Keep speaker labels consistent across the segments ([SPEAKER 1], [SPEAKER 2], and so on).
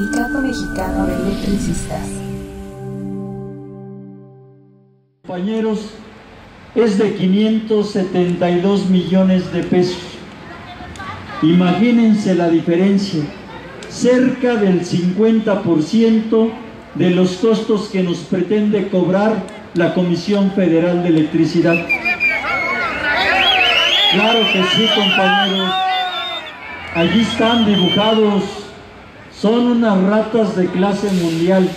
[SPEAKER 1] Sindicato Mexicano de Electricistas.
[SPEAKER 2] Compañeros, es de 572 millones de pesos. Imagínense la diferencia, cerca del 50% de los costos que nos pretende cobrar la Comisión Federal de Electricidad. Claro que sí, compañeros, allí están dibujados, son unas ratas de clase mundial,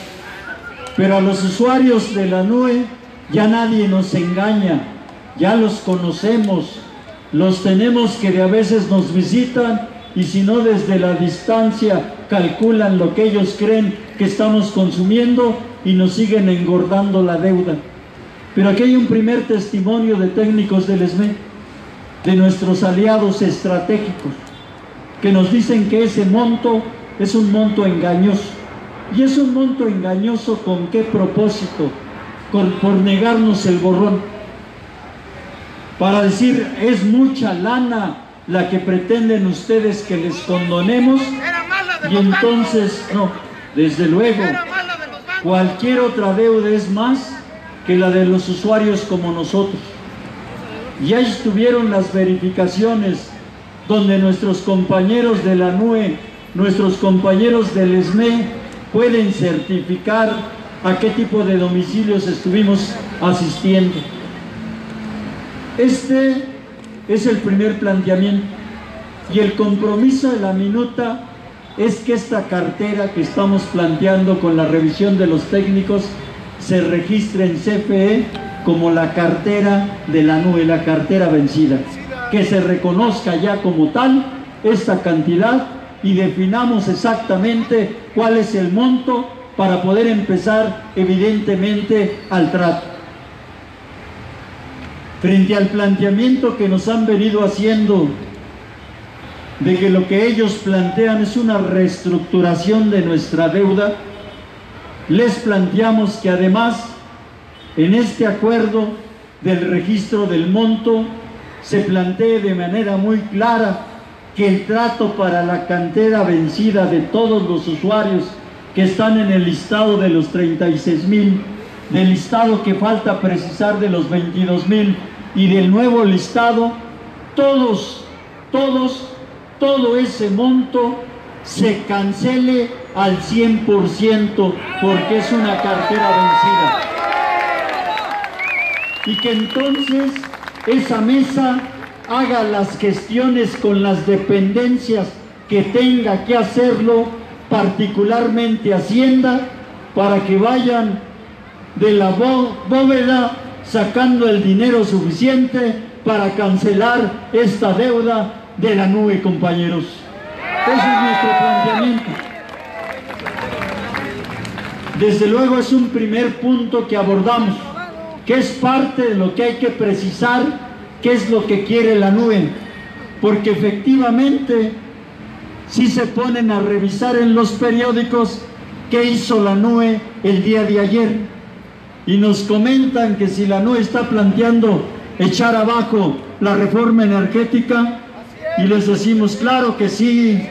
[SPEAKER 2] pero a los usuarios de la NUE ya nadie nos engaña, ya los conocemos, los tenemos que a veces nos visitan y si no desde la distancia calculan lo que ellos creen que estamos consumiendo y nos siguen engordando la deuda. Pero aquí hay un primer testimonio de técnicos del ESME, de nuestros aliados estratégicos, que nos dicen que ese monto es un monto engañoso. ¿Y es un monto engañoso con qué propósito? Por negarnos el borrón, para decir es mucha lana la que pretenden ustedes que les condonemos, y entonces no, desde luego cualquier otra deuda es más que la de los usuarios como nosotros. Ya estuvieron las verificaciones donde nuestros compañeros de la NUE, nuestros compañeros del ESME pueden certificar a qué tipo de domicilios estuvimos asistiendo. Este es el primer planteamiento, y el compromiso de la minuta es que esta cartera que estamos planteando con la revisión de los técnicos se registre en CFE como la cartera de la NUE, la cartera vencida, que se reconozca ya como tal esta cantidad y definamos exactamente cuál es el monto para poder empezar evidentemente al trato. Frente al planteamiento que nos han venido haciendo de que lo que ellos plantean es una reestructuración de nuestra deuda, les planteamos que además en este acuerdo del registro del monto se plantee de manera muy clara que el trato para la cartera vencida de todos los usuarios que están en el listado de los 36,000, del listado que falta precisar de los 22,000 y del nuevo listado, todo ese monto se cancele al 100% porque es una cartera vencida. Y que entonces esa mesa haga las gestiones con las dependencias que tenga que hacerlo, particularmente Hacienda, para que vayan de la bóveda sacando el dinero suficiente para cancelar esta deuda de la NUE, compañeros. Ese es nuestro planteamiento. Desde luego es un primer punto que abordamos, que es parte de lo que hay que precisar, qué es lo que quiere la NUE, porque efectivamente si se ponen a revisar en los periódicos qué hizo la NUE el día de ayer y nos comentan que si la NUE está planteando echar abajo la reforma energética, y les decimos claro que sí,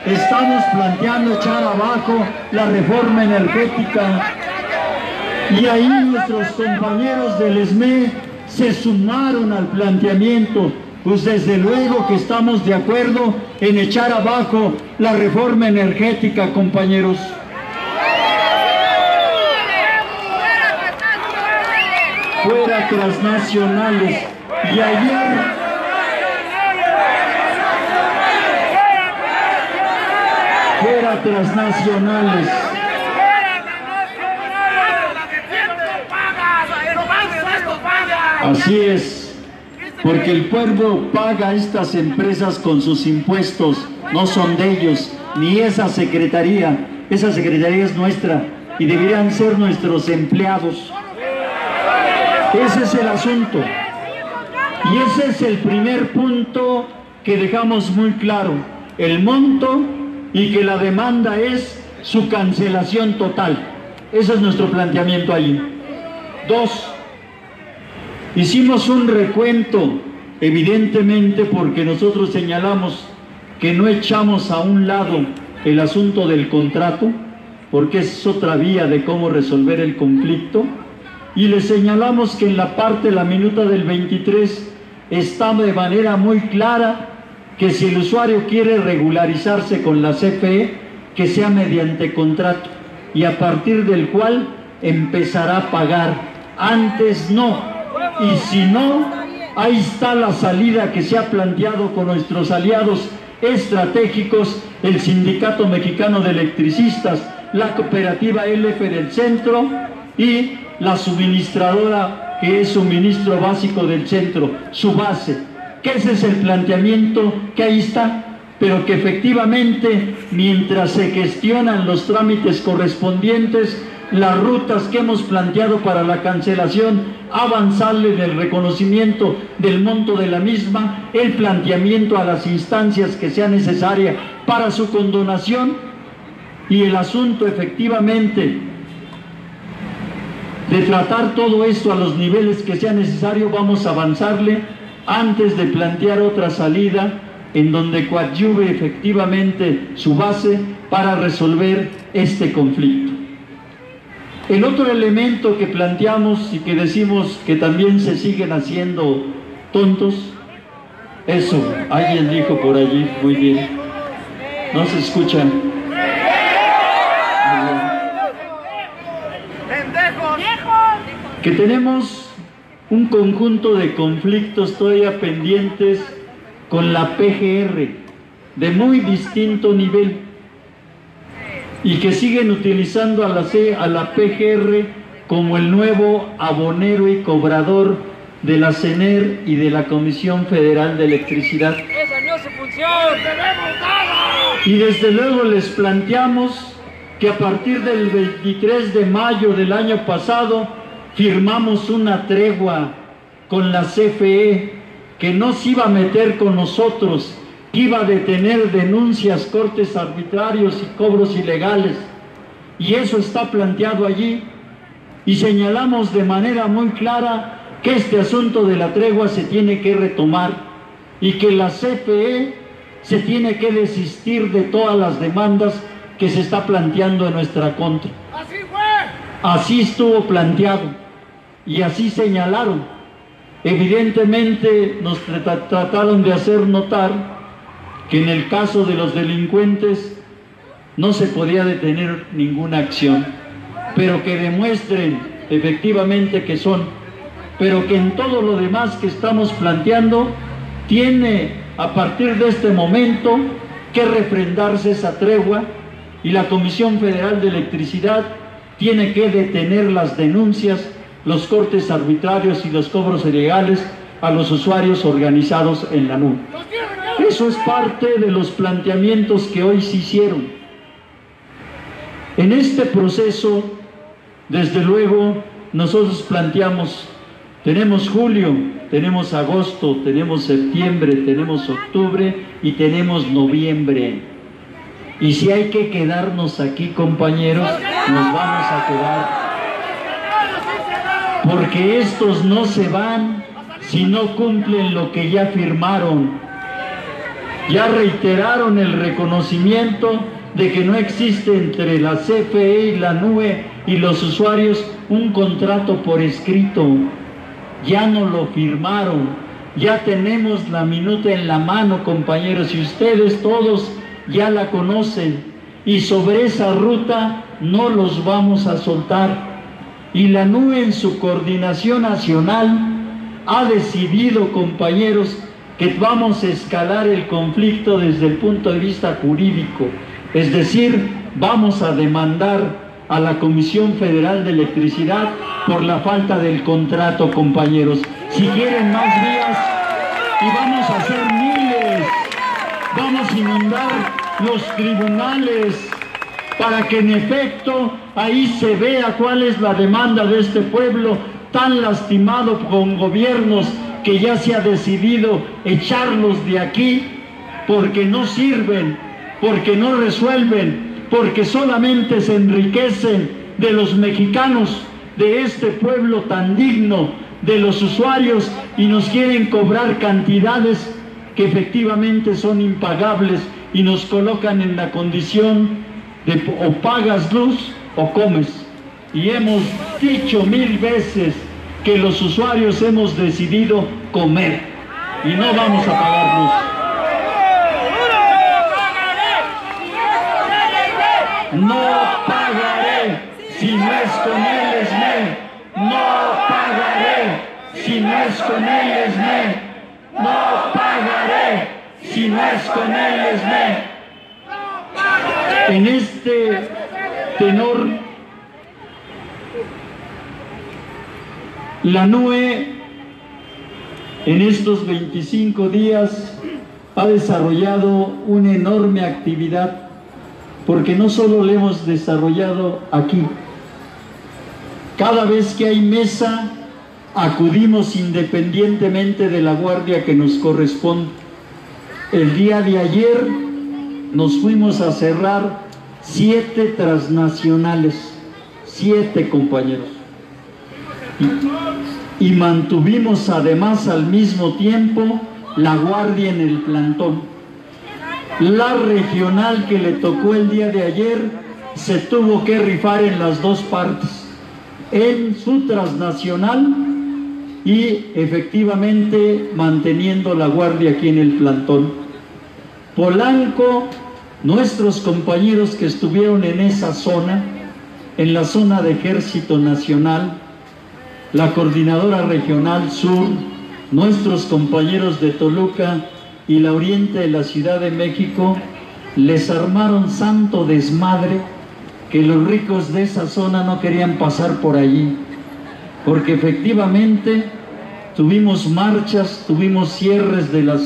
[SPEAKER 2] estamos planteando echar abajo la reforma energética, y ahí nuestros compañeros del ESME se sumaron al planteamiento. Pues desde luego que estamos de acuerdo en echar abajo la reforma energética, compañeros. Fuera transnacionales. Y ayer fuera transnacionales. Así es. Porque el pueblo paga a estas empresas con sus impuestos, no son de ellos, ni esa secretaría es nuestra y deberían ser nuestros empleados. Ese es el asunto. Y ese es el primer punto que dejamos muy claro, el monto y que la demanda es su cancelación total. Ese es nuestro planteamiento allí. 2. Hicimos un recuento, evidentemente porque nosotros señalamos que no echamos a un lado el asunto del contrato, porque es otra vía de cómo resolver el conflicto. Y le señalamos que en la parte, la minuta del 23, está de manera muy clara que si el usuario quiere regularizarse con la CFE, que sea mediante contrato, y a partir del cual empezará a pagar. Antes no. Y si no, ahí está la salida que se ha planteado con nuestros aliados estratégicos, el Sindicato Mexicano de Electricistas, la cooperativa LF del centro y la suministradora que es suministro básico del centro, su base, que ese es el planteamiento que ahí está, pero que efectivamente mientras se gestionan los trámites correspondientes, las rutas que hemos planteado para la cancelación, avanzarle en el reconocimiento del monto de la misma, el planteamiento a las instancias que sea necesaria para su condonación y el asunto efectivamente de tratar todo esto a los niveles que sea necesario. Vamos a avanzarle antes de plantear otra salida en donde coadyuve efectivamente su base para resolver este conflicto. El otro elemento que planteamos y que decimos que también se siguen haciendo tontos, eso, alguien dijo por allí, muy bien, no se escucha. Que tenemos un conjunto de conflictos todavía pendientes con la PGR de muy distinto nivel y que siguen utilizando a la PGR como el nuevo abonero y cobrador de la CENER y de la Comisión Federal de Electricidad.
[SPEAKER 3] ¡Esa no es su función!
[SPEAKER 2] Y desde luego les planteamos que a partir del 23 de mayo del año pasado firmamos una tregua con la CFE que no se iba a meter con nosotros, que iba a detener denuncias, cortes arbitrarios y cobros ilegales. Y eso está planteado allí. Y señalamos de manera muy clara que este asunto de la tregua se tiene que retomar y que la CFE se tiene que desistir de todas las demandas que se está planteando en nuestra contra.
[SPEAKER 3] ¡Así fue!
[SPEAKER 2] Así estuvo planteado y así señalaron. Evidentemente nos trataron de hacer notar que en el caso de los delincuentes no se podía detener ninguna acción, pero que demuestren efectivamente que son, pero que en todo lo demás que estamos planteando tiene a partir de este momento que refrendarse esa tregua y la Comisión Federal de Electricidad tiene que detener las denuncias, los cortes arbitrarios y los cobros ilegales a los usuarios organizados en la nube. Eso es parte de los planteamientos que hoy se hicieron. En este proceso, desde luego, nosotros planteamos, tenemos julio, tenemos agosto, tenemos septiembre, tenemos octubre y tenemos noviembre. Y si hay que quedarnos aquí, compañeros, nos vamos a quedar. Porque estos no se van si no cumplen lo que ya firmaron. Ya reiteraron el reconocimiento de que no existe entre la CFE y la NUE y los usuarios un contrato por escrito. Ya no lo firmaron. Ya tenemos la minuta en la mano, compañeros, y ustedes todos ya la conocen. Y sobre esa ruta no los vamos a soltar. Y la NUE en su coordinación nacional ha decidido, compañeros, que vamos a escalar el conflicto desde el punto de vista jurídico. Es decir, vamos a demandar a la Comisión Federal de Electricidad por la falta del contrato, compañeros. Si quieren más vías, y vamos a hacer miles, vamos a inundar los tribunales para que en efecto ahí se vea cuál es la demanda de este pueblo tan lastimado con gobiernos que ya se ha decidido echarlos de aquí porque no sirven, porque no resuelven, porque solamente se enriquecen de los mexicanos, de este pueblo tan digno, de los usuarios, y nos quieren cobrar cantidades que efectivamente son impagables y nos colocan en la condición o pagas luz o comes. Y hemos dicho 1000 veces que los usuarios hemos decidido comer y no vamos a pagar luz. No pagaré si no es con el SME. No pagaré si no es con el SME. No pagaré si no es con el SME. En este tenor, la NUE en estos 25 días ha desarrollado una enorme actividad, porque no solo la hemos desarrollado aquí. Cada vez que hay mesa, acudimos independientemente de la guardia que nos corresponde. El día de ayer nos fuimos a cerrar 7 transnacionales, 7 compañeros. Y mantuvimos además al mismo tiempo la guardia en el plantón. La regional que le tocó el día de ayer se tuvo que rifar en las dos partes, en su transnacional y efectivamente manteniendo la guardia aquí en el plantón. Polanco, nuestros compañeros que estuvieron en esa zona, en la zona de Ejército Nacional, la Coordinadora Regional Sur, nuestros compañeros de Toluca y la Oriente de la Ciudad de México, les armaron santo desmadre que los ricos de esa zona no querían pasar por allí, porque efectivamente tuvimos marchas, tuvimos cierres de las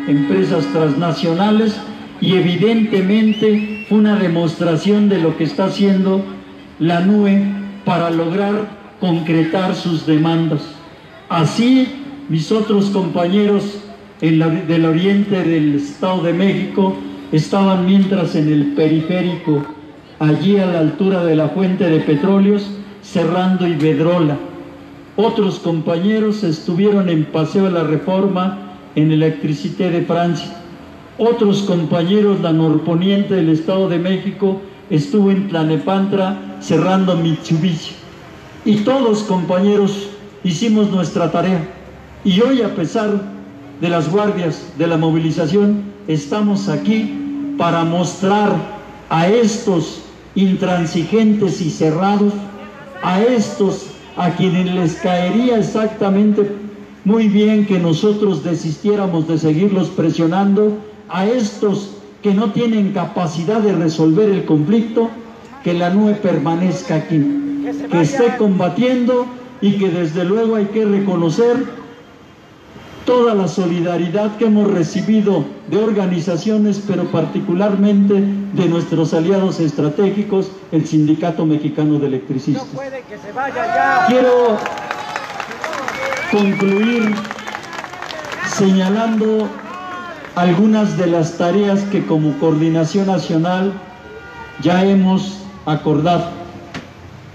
[SPEAKER 2] empresas transnacionales y evidentemente fue una demostración de lo que está haciendo la NUE para lograr concretar sus demandas. Así, mis otros compañeros del oriente del Estado de México estaban mientras en el periférico, allí a la altura de la fuente de petróleos, cerrando Iberdrola. Otros compañeros estuvieron en Paseo de la Reforma, en Electricité de Francia. Otros compañeros, la norponiente del Estado de México, estuvo en Tlalnepantla cerrando Mitsubishi. Y todos, compañeros, hicimos nuestra tarea. Y hoy, a pesar de las guardias, de la movilización, estamos aquí para mostrar a estos intransigentes y cerrados, a estos a quienes les caería exactamente muy bien que nosotros desistiéramos de seguirlos presionando, a estos que no tienen capacidad de resolver el conflicto, que la NUE permanezca aquí, que esté combatiendo y que desde luego hay que reconocer toda la solidaridad que hemos recibido de organizaciones, pero particularmente de nuestros aliados estratégicos, el Sindicato Mexicano de Electricistas.
[SPEAKER 3] No puede que se vaya ya.
[SPEAKER 2] Quiero concluir señalando algunas de las tareas que como Coordinación Nacional ya hemos acordado.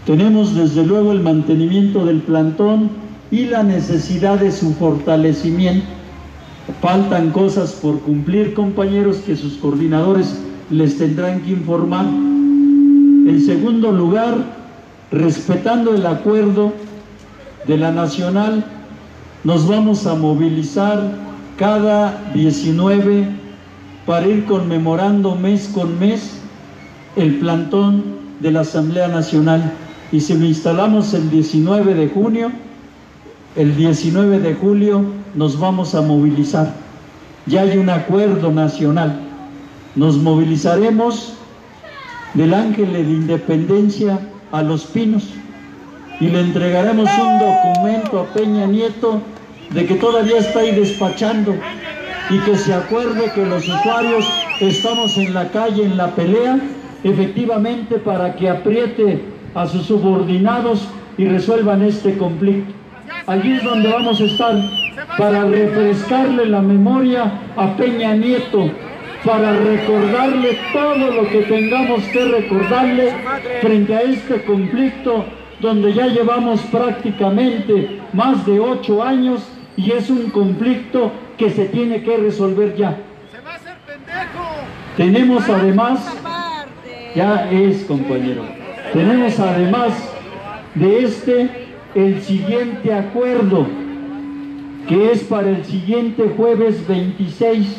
[SPEAKER 2] Tenemos desde luego el mantenimiento del plantón y la necesidad de su fortalecimiento. Faltan cosas por cumplir, compañeros, que sus coordinadores les tendrán que informar. En segundo lugar, respetando el acuerdo de la Nacional, nos vamos a movilizar cada 19 para ir conmemorando mes con mes el plantón de la Asamblea Nacional. Y si lo instalamos el 19 de junio, el 19 de julio nos vamos a movilizar. Ya hay un acuerdo nacional. Nos movilizaremos del Ángel de Independencia a Los Pinos y le entregaremos un documento a Peña Nieto de que todavía está ahí despachando y que se acuerde que los usuarios estamos en la calle, en la pelea, efectivamente para que apriete a sus subordinados y resuelvan este conflicto. Allí es donde vamos a estar para refrescarle la memoria a Peña Nieto, para recordarle todo lo que tengamos que recordarle frente a este conflicto donde ya llevamos prácticamente más de 8 años y es un conflicto que se tiene que resolver ya.
[SPEAKER 3] ¡Se va a hacer pendejo!
[SPEAKER 2] Tenemos además Ya es, compañero. Tenemos además de el siguiente acuerdo, que es para el siguiente jueves 26.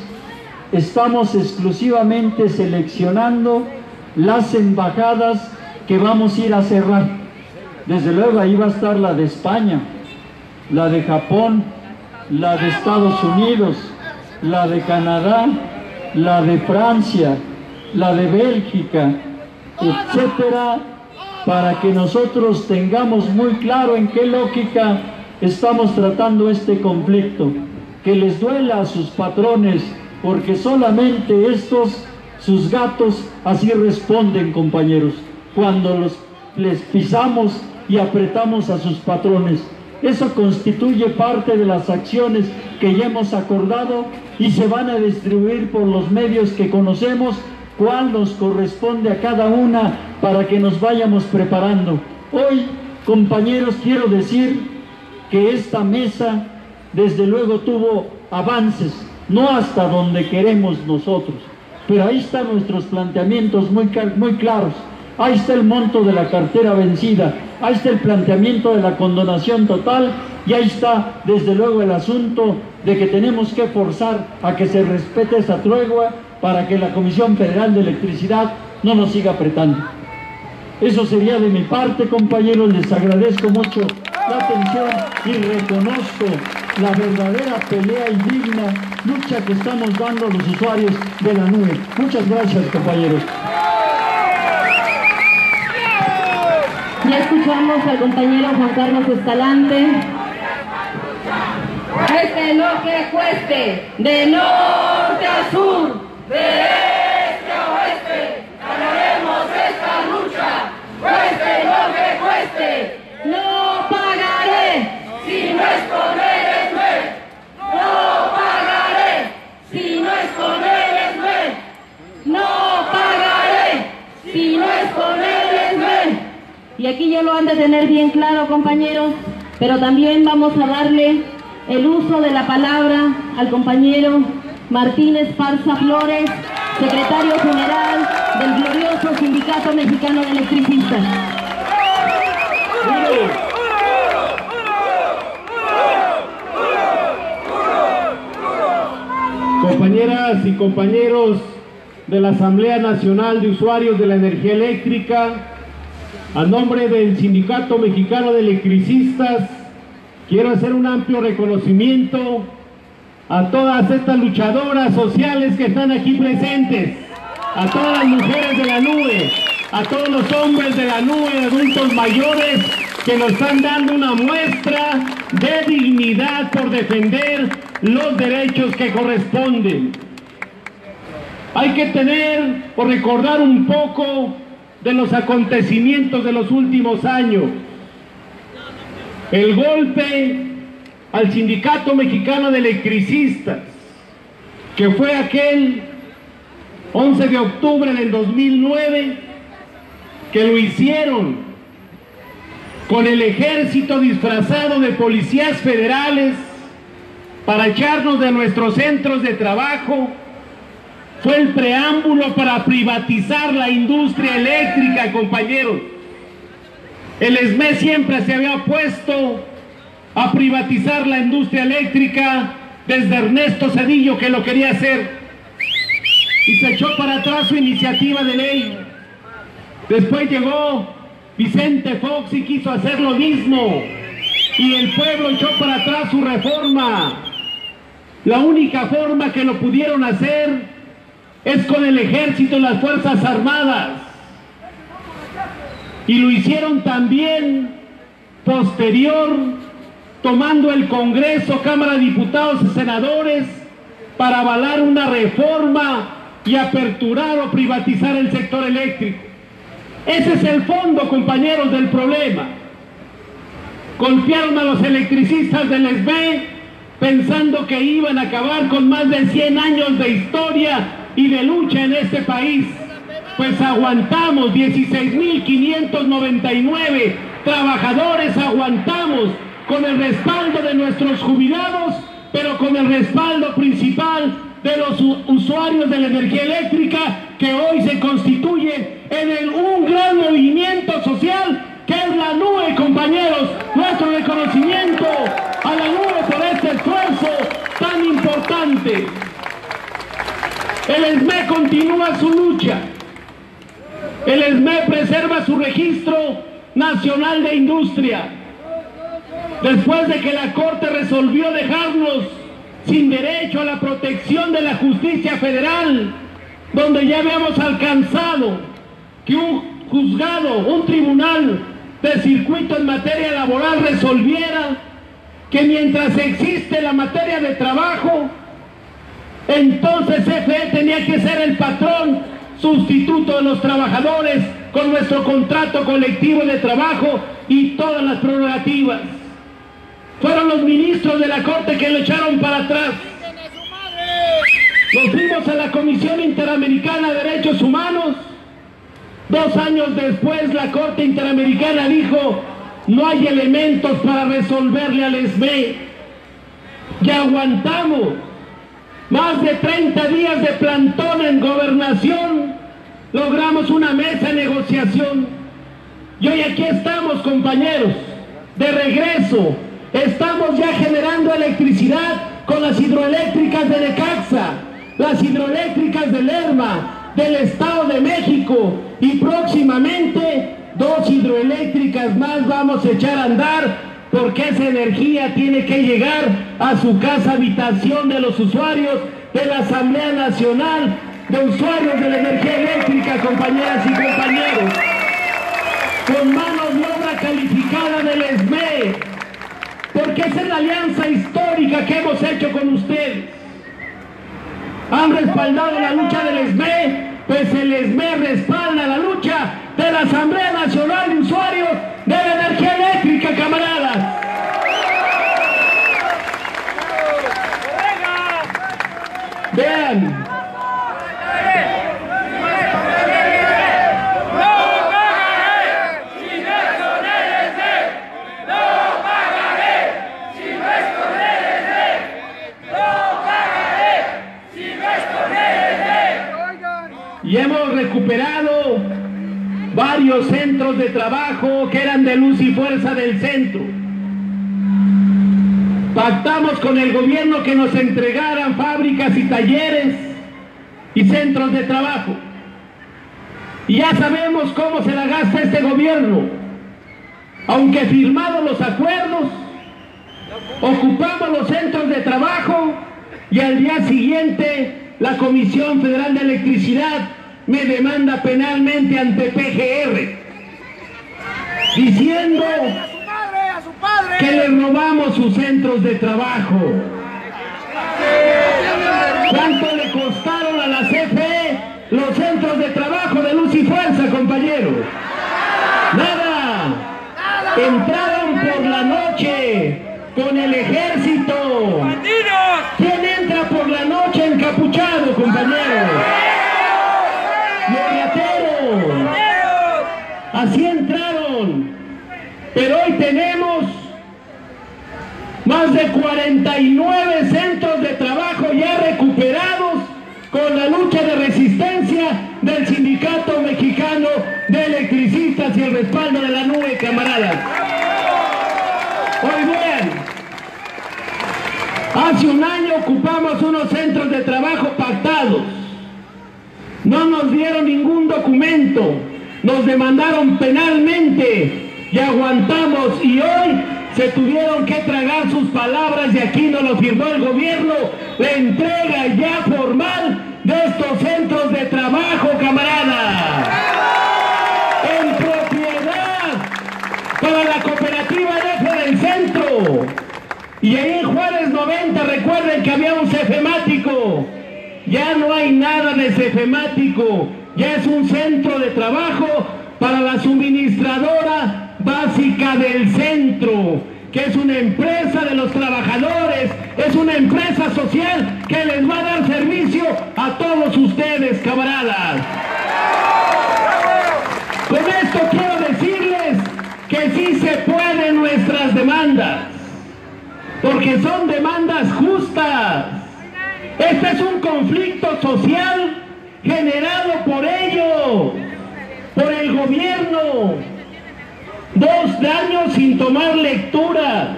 [SPEAKER 2] Estamos exclusivamente seleccionando las embajadas que vamos a ir a cerrar. Desde luego ahí va a estar la de España, la de Japón, la de Estados Unidos, la de Canadá, la de Francia, la de Bélgica, etcétera, para que nosotros tengamos muy claro en qué lógica estamos tratando este conflicto, que les duela a sus patrones, porque solamente sus gatos, así responden, compañeros, cuando les pisamos y apretamos a sus patrones. Eso constituye parte de las acciones que ya hemos acordado y se van a distribuir por los medios que conocemos, cuál nos corresponde a cada una para que nos vayamos preparando. Hoy, compañeros, quiero decir que esta mesa desde luego tuvo avances, no hasta donde queremos nosotros, pero ahí están nuestros planteamientos muy claros. Ahí está el monto de la cartera vencida, ahí está el planteamiento de la condonación total y ahí está desde luego el asunto de que tenemos que forzar a que se respete esa tregua para que la Comisión Federal de Electricidad no nos siga apretando. Eso sería de mi parte, compañeros. Les agradezco mucho la atención y reconozco la verdadera pelea y digna lucha que estamos dando a los usuarios de la nube. Muchas gracias, compañeros.
[SPEAKER 4] Ya escuchamos al compañero Juan Carlos Escalante.
[SPEAKER 5] Cueste lo que cueste, de norte a sur, de este a oeste, ganaremos esta lucha. Cueste lo que cueste,
[SPEAKER 4] No pagaré.
[SPEAKER 5] si no es con el no pagaré, si no es con el
[SPEAKER 4] No pagaré.
[SPEAKER 5] si no es con el
[SPEAKER 4] Y aquí ya lo han de tener bien claro, compañeros, pero también vamos a darle el uso de la palabra al compañero Martínez Parza Flores, secretario general del glorioso Sindicato Mexicano de Electricistas.
[SPEAKER 6] Compañeras y compañeros de la Asamblea Nacional de Usuarios de la Energía Eléctrica, a nombre del Sindicato Mexicano de Electricistas, quiero hacer un amplio reconocimiento a todas estas luchadoras sociales que están aquí presentes, a todas las mujeres de la nube, a todos los hombres de la nube, de adultos mayores, que nos están dando una muestra de dignidad por defender los derechos que corresponden. Hay que tener o recordar un poco de los acontecimientos de los últimos años. El golpe al Sindicato Mexicano de Electricistas, que fue aquel 11 de octubre del 2009, que lo hicieron con el ejército disfrazado de policías federales para echarnos de nuestros centros de trabajo, fue el preámbulo para privatizar la industria eléctrica, compañeros. El SME siempre se había opuesto a privatizar la industria eléctrica desde Ernesto Zedillo, que lo quería hacer, y se echó para atrás su iniciativa de ley. Después llegó Vicente Fox y quiso hacer lo mismo, y el pueblo echó para atrás su reforma. La única forma que lo pudieron hacer es con el ejército y las fuerzas armadas, y lo hicieron también posterior, tomando el Congreso, Cámara de Diputados y Senadores para avalar una reforma y aperturar o privatizar el sector eléctrico. Ese es el fondo, compañeros, del problema. Golpearon a los electricistas del SME pensando que iban a acabar con más de 100 años de historia y de lucha en este país. Pues aguantamos, 16.599 trabajadores aguantamos, con el respaldo de nuestros jubilados, pero con el respaldo principal de los usuarios de la energía eléctrica, que hoy se constituye en un gran movimiento social que es la NUE, compañeros. Nuestro reconocimiento a la NUE por este esfuerzo tan importante. El ESME continúa su lucha. El ESME preserva su registro nacional de industria. Después de que la Corte resolvió dejarnos sin derecho a la protección de la justicia federal, donde ya habíamos alcanzado que un juzgado, un tribunal de circuito en materia laboral resolviera que mientras existe la materia de trabajo, entonces CFE tenía que ser el patrón sustituto de los trabajadores con nuestro contrato colectivo de trabajo y todas las prerrogativas. Fueron los ministros de la Corte que lo echaron para atrás. Nos fuimos a la Comisión Interamericana de Derechos Humanos. 2 años después la Corte Interamericana dijo: no hay elementos para resolverle al ESME. Ya aguantamos más de 30 días de plantón en gobernación, logramos una mesa de negociación y hoy aquí estamos, compañeros, de regreso. Estamos ya generando electricidad con las hidroeléctricas de Necaxa, las hidroeléctricas de Lerma, del Estado de México, y próximamente 2 hidroeléctricas más vamos a echar a andar, porque esa energía tiene que llegar a su casa habitación de los usuarios de la Asamblea Nacional de Usuarios de la Energía Eléctrica, compañeras y compañeros, con manos de obra calificada del ESME, porque esa es la alianza histórica que hemos hecho con ustedes. Han respaldado la lucha del ESME, pues el ESME respalda la lucha de la Asamblea Nacional de Usuarios de la Energía Eléctrica, camaradas. Vean. Y hemos recuperado varios centros de trabajo que eran de Luz y Fuerza del centro. Pactamos con el gobierno que nos entregaran fábricas y talleres y centros de trabajo. Y ya sabemos cómo se la gasta este gobierno. Aunque firmados los acuerdos, ocupamos los centros de trabajo y al día siguiente la Comisión Federal de Electricidad me demanda penalmente ante PGR, diciendo que le robamos sus centros de trabajo. ¿Cuánto le costaron a la CFE los centros de trabajo de Luz y Fuerza, compañeros? Nada. Entraron por la noche con el ejército. ¿Quién entra por la noche encapuchado, compañeros? Los rateros. Así entraron. Pero hoy tenemos más de 49 centros de trabajo ya recuperados con la lucha de resistencia del Sindicato Mexicano de Electricistas y el respaldo de la NUE, camaradas. Hoy bien, hace un año ocupamos unos centros de trabajo pactados. No nos dieron ningún documento, nos demandaron penalmente y aguantamos, y hoy se tuvieron que tragar sus palabras y aquí nos lo firmó el gobierno, la entrega ya formal de estos centros de trabajo, camaradas, en propiedad para la cooperativa F del centro. Y ahí en Juárez 90, recuerden que había un cefemático. Ya no hay nada de cefemático, ya es un centro de trabajo para la suministradora básica del centro, que es una empresa de los trabajadores, es una empresa social que les va a dar servicio a todos ustedes, camaradas. Con esto quiero decirles que sí se pueden nuestras demandas, porque son demandas justas. Este es un conflicto social generado por ellos. el gobierno, 2 años sin tomar lectura,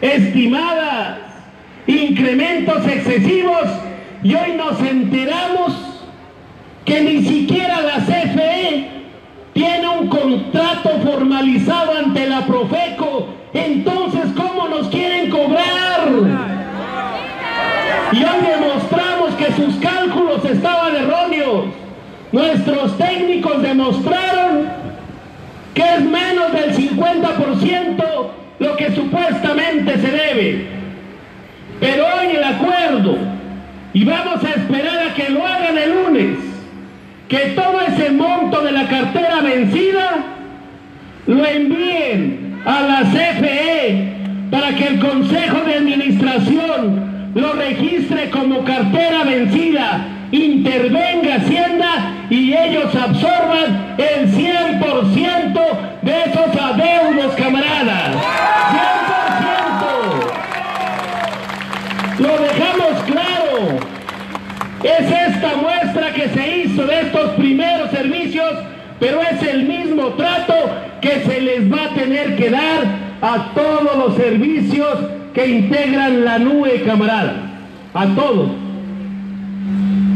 [SPEAKER 6] estimadas, incrementos excesivos, y hoy nos enteramos que ni siquiera la CFE tiene un contrato formalizado ante la Profeco. Entonces, ¿cómo nos quieren cobrar? Y hoy demostramos que sus cálculos estaban erróneos. Nuestros técnicos demostraron que es menos del 50% lo que supuestamente se debe. Pero hoy el acuerdo, y vamos a esperar a que lo hagan el lunes, que todo ese monto de la cartera vencida lo envíen a la CFE para que el Consejo de Administración lo registre como cartera vencida, intervenga Hacienda y ellos absorban el 100% de esos adeudos, camaradas. 100%. Lo dejamos claro. Es esta muestra que se hizo de estos primeros servicios, pero es el mismo trato que se les va a tener que dar a todos los servicios que integran la NUE, camaradas, a todos.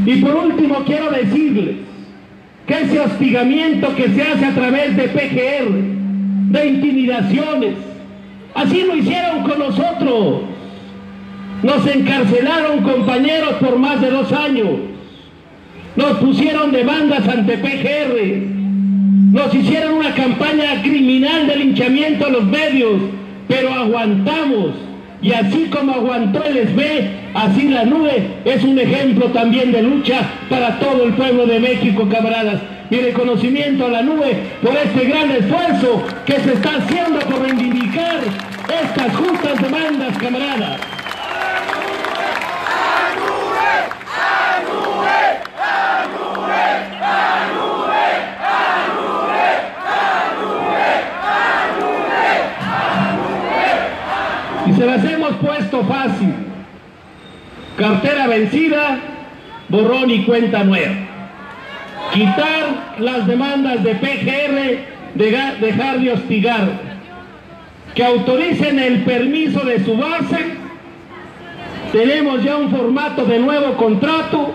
[SPEAKER 6] Y por último quiero decirles que ese hostigamiento que se hace a través de PGR, de intimidaciones, así lo hicieron con nosotros. Nos encarcelaron, compañeros, por más de 2 años. Nos pusieron demandas ante PGR. Nos hicieron una campaña criminal de linchamiento a los medios, pero aguantamos. Y así como aguantó el SB, así la NUE es un ejemplo también de lucha para todo el pueblo de México, camaradas. Mi reconocimiento a la NUE por este gran esfuerzo que se está haciendo por reivindicar estas justas demandas, camaradas. Y se las hemos puesto fácil. Cartera vencida, borrón y cuenta nueva. Quitar las demandas de PGR, dejar de hostigar. Que autoricen el permiso de su base. Tenemos ya un formato de nuevo contrato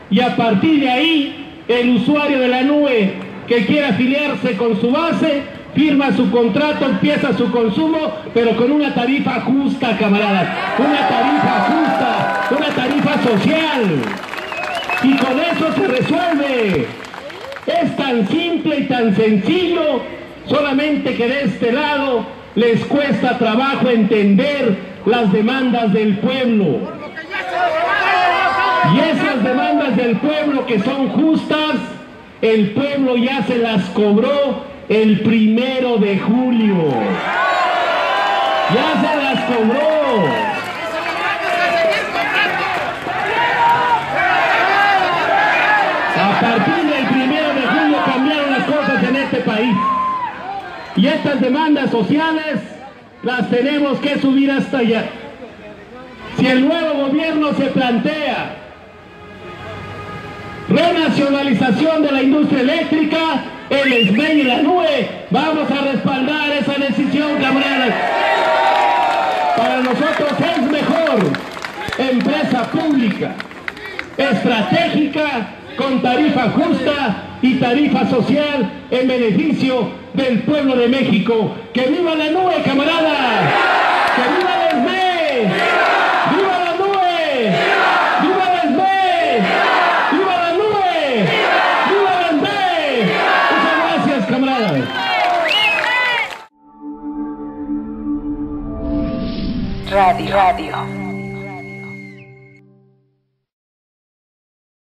[SPEAKER 6] y a partir de ahí el usuario de la NUE que quiera afiliarse con su base firma su contrato, empieza su consumo, pero con una tarifa justa, camaradas, una tarifa justa, una tarifa social, y con eso se resuelve. Es tan simple y tan sencillo, solamente que de este lado les cuesta trabajo entender las demandas del pueblo. Y esas demandas del pueblo que son justas, el pueblo ya se las cobró el 1 de julio. Ya se las cobró. A partir del 1 de julio cambiaron las cosas en este país. Y estas demandas sociales las tenemos que subir hasta allá. Si el nuevo gobierno se plantea renacionalización de la industria eléctrica, el SME y la NUE, vamos a respaldar esa decisión, camaradas. Para nosotros es mejor empresa pública, estratégica, con tarifa justa y tarifa social en beneficio del pueblo de México. ¡Que viva la NUE, camaradas! ¡Que viva el SME! ¡Viva la NUE! ¡Viva el SME! ¡Viva la NUE! ¡Viva el SME! Muchas gracias, camaradas.
[SPEAKER 1] Radio.